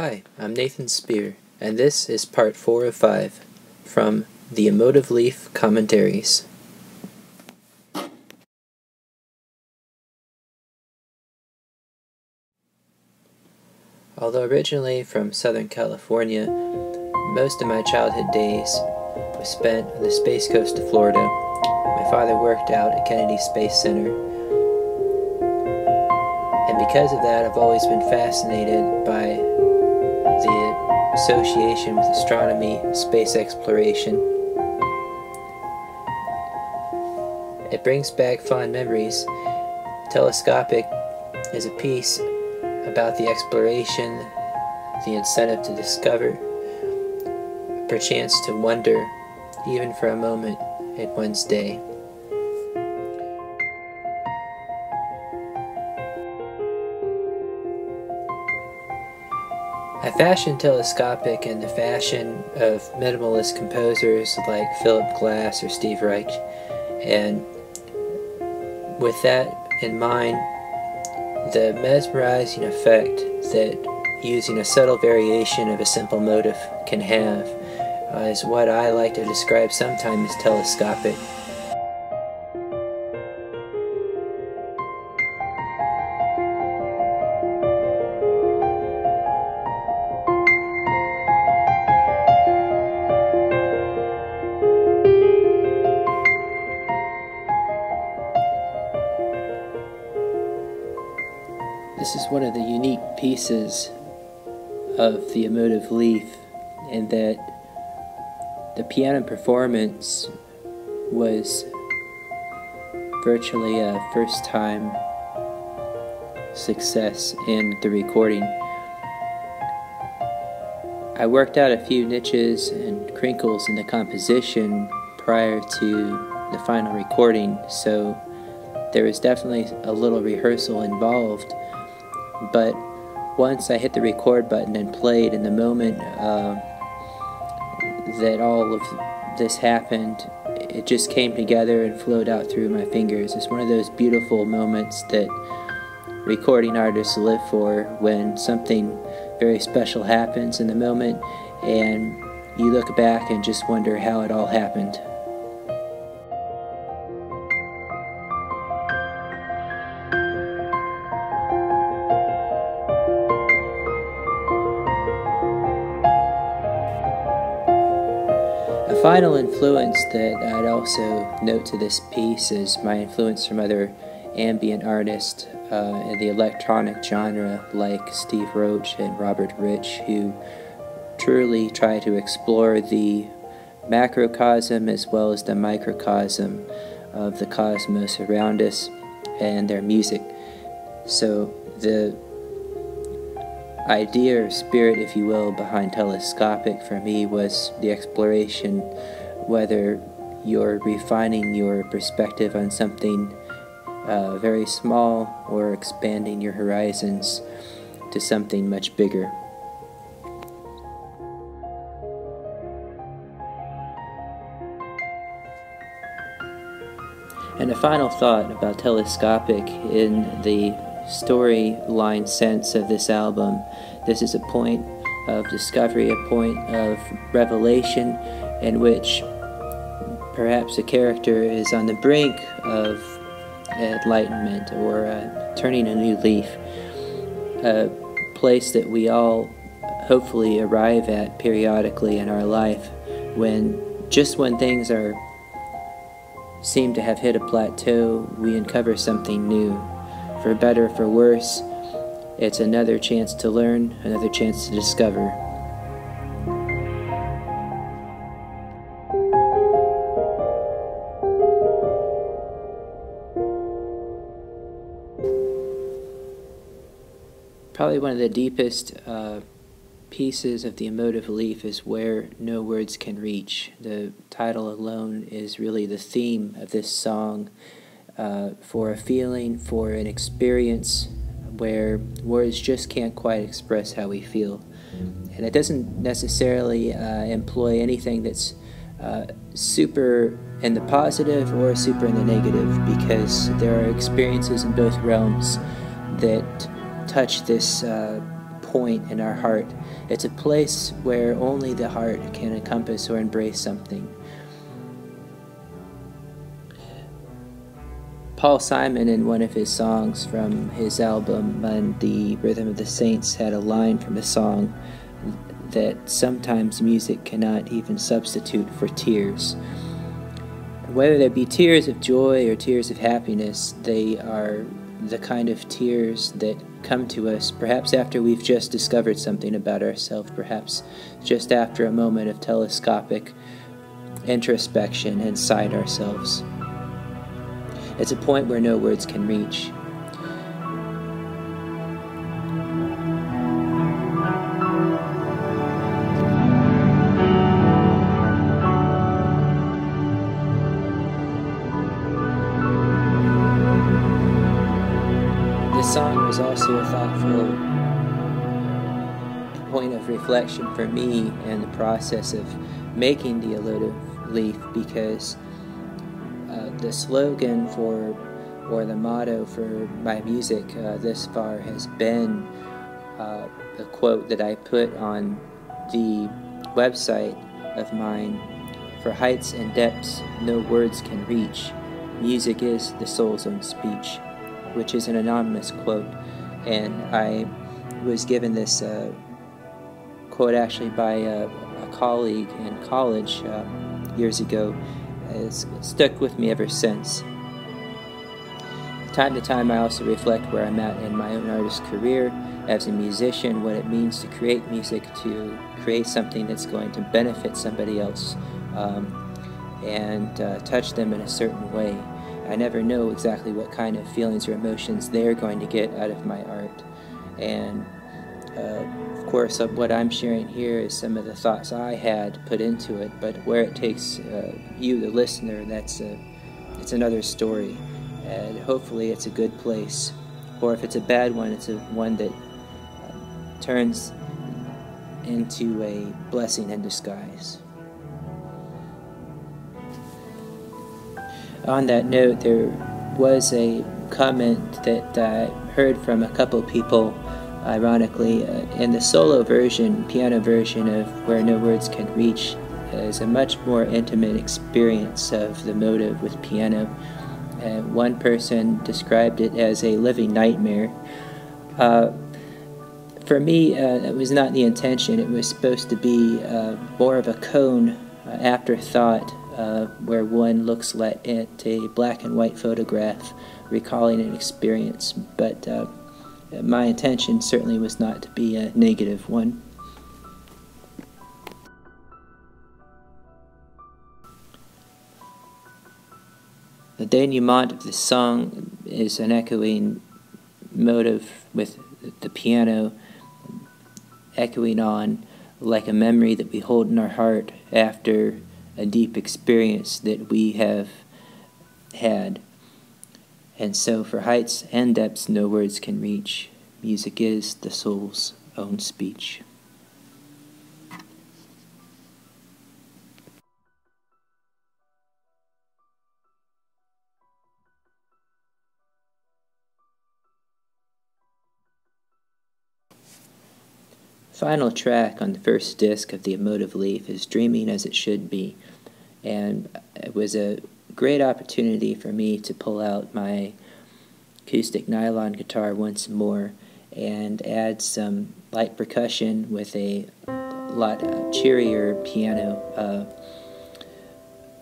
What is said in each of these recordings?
Hi, I'm Nathan Speir, and this is part 4 of 5 from the Emotive Leaf Commentaries. Although originally from Southern California, most of my childhood days was spent on the Space Coast of Florida. My father worked out at Kennedy Space Center, and because of that I've always been fascinated by the association with astronomy, space exploration. It brings back fond memories. Telescopic is a piece about the exploration, the incentive to discover, perchance to wonder, even for a moment, in one's day. I fashioned Telescopic in the fashion of minimalist composers like Philip Glass or Steve Reich, and with that in mind, the mesmerizing effect that using a subtle variation of a simple motive can have is what I like to describe sometimes as telescopic. This is one of the unique pieces of the Emotive Leaf, in that the piano performance was virtually a first-time success in the recording. I worked out a few niches and crinkles in the composition prior to the final recording, so there was definitely a little rehearsal involved. But once I hit the record button and played, in the moment that all of this happened, it just came together and flowed out through my fingers. It's one of those beautiful moments that recording artists live for, when something very special happens in the moment and you look back and just wonder how it all happened. A final influence that I'd also note to this piece is my influence from other ambient artists in the electronic genre like Steve Roach and Robert Rich, who truly try to explore the macrocosm as well as the microcosm of the cosmos around us and their music. So the idea or spirit, if you will, behind Telescopic for me was the exploration, whether you're refining your perspective on something very small or expanding your horizons to something much bigger. And a final thought about Telescopic in the storyline sense of this album. This is a point of discovery, a point of revelation, in which perhaps a character is on the brink of enlightenment or turning a new leaf. A place that we all hopefully arrive at periodically in our life, when things seem to have hit a plateau, we uncover something new. For better or for worse, it's another chance to learn, another chance to discover. Probably one of the deepest pieces of the Emotive Leaf is Where No Words Can Reach. The title alone is really the theme of this song. For a feeling, for an experience where words just can't quite express how we feel. And it doesn't necessarily employ anything that's super in the positive or super in the negative, because there are experiences in both realms that touch this point in our heart. It's a place where only the heart can encompass or embrace something. Paul Simon, in one of his songs from his album on the Rhythm of the Saints, had a line from a song that sometimes music cannot even substitute for tears. Whether there be tears of joy or tears of happiness, they are the kind of tears that come to us perhaps after we've just discovered something about ourselves, perhaps just after a moment of telescopic introspection inside ourselves. It's a point where no words can reach. This song was also a thoughtful point of reflection for me in the process of making the Emotive leaf, because the slogan for, or the motto for my music this far has been a quote that I put on the website of mine: "For heights and depths no words can reach, music is the soul's own speech," which is an anonymous quote. And I was given this quote actually by a colleague in college years ago. It's stuck with me ever since. Time to time I also reflect where I'm at in my own artist career as a musician, what it means to create music, to create something that's going to benefit somebody else and touch them in a certain way. I never know exactly what kind of feelings or emotions they're going to get out of my art. And of course, what I'm sharing here is some of the thoughts I had put into it, but where it takes you, the listener, it's another story. And hopefully it's a good place. Or if it's a bad one, it's one that turns into a blessing in disguise. On that note, there was a comment that I heard from a couple people, ironically, in the solo version, piano version of Where No Words Can Reach is a much more intimate experience of the motive with piano. One person described it as a living nightmare. For me, it was not the intention. It was supposed to be more of a cone afterthought, where one looks at a black and white photograph, recalling an experience. But my intention certainly was not to be a negative one. The denouement of the song is an echoing motive with the piano echoing on like a memory that we hold in our heart after a deep experience that we have had. And so for heights and depths no words can reach, music is the soul's own speech. Final track on the first disc of the Emotive Leaf is Dreaming As It Should Be, and it was a great opportunity for me to pull out my acoustic nylon guitar once more and add some light percussion with a lot cheerier piano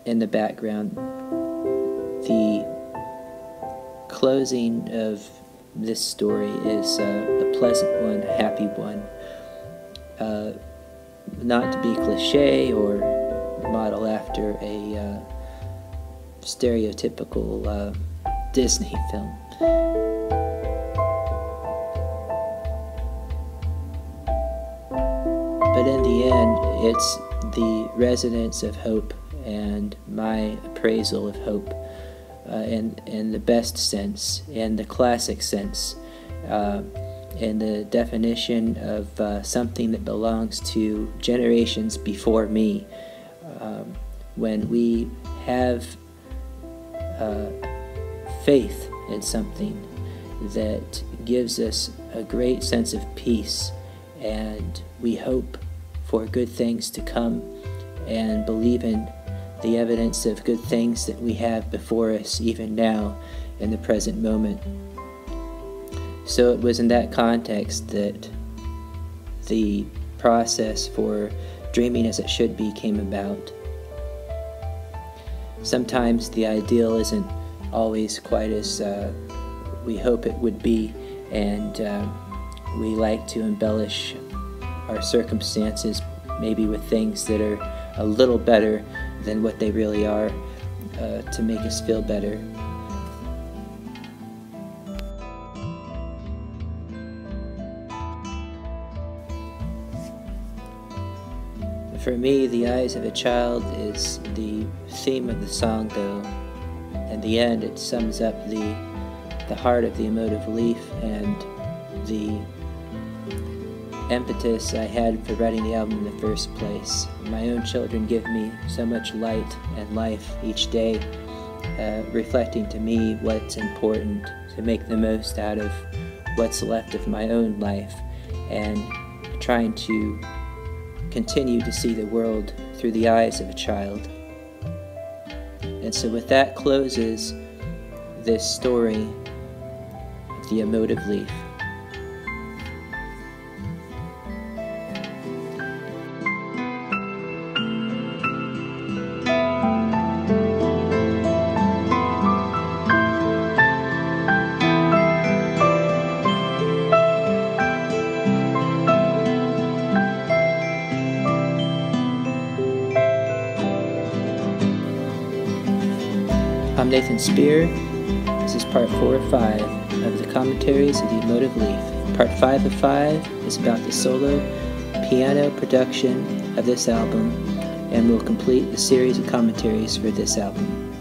in the background. The closing of this story is a pleasant one, a happy one. Not to be cliche or model after a stereotypical Disney film. But in the end, it's the resonance of hope and my appraisal of hope in the best sense, in the classic sense, in the definition of something that belongs to generations before me. When we have faith in something that gives us a great sense of peace and we hope for good things to come and believe in the evidence of good things that we have before us even now in the present moment. So it was in that context that the process for Dreaming as It Should Be came about. Sometimes the ideal isn't always quite as we hope it would be, and we like to embellish our circumstances maybe with things that are a little better than what they really are to make us feel better. For me, The Eyes of a Child is the theme of the song, though. In the end, it sums up the heart of the Emotive leaf and the impetus I had for writing the album in the first place. My own children give me so much light and life each day, reflecting to me what's important to make the most out of what's left of my own life, and trying to continue to see the world through the eyes of a child. And so with that closes this story of the Emotive leaf. I'm Nathan Speir. This is part 4 of 5 of the Commentaries of the Emotive leaf. Part 5 of 5 is about the solo piano production of this album, and will complete the series of commentaries for this album.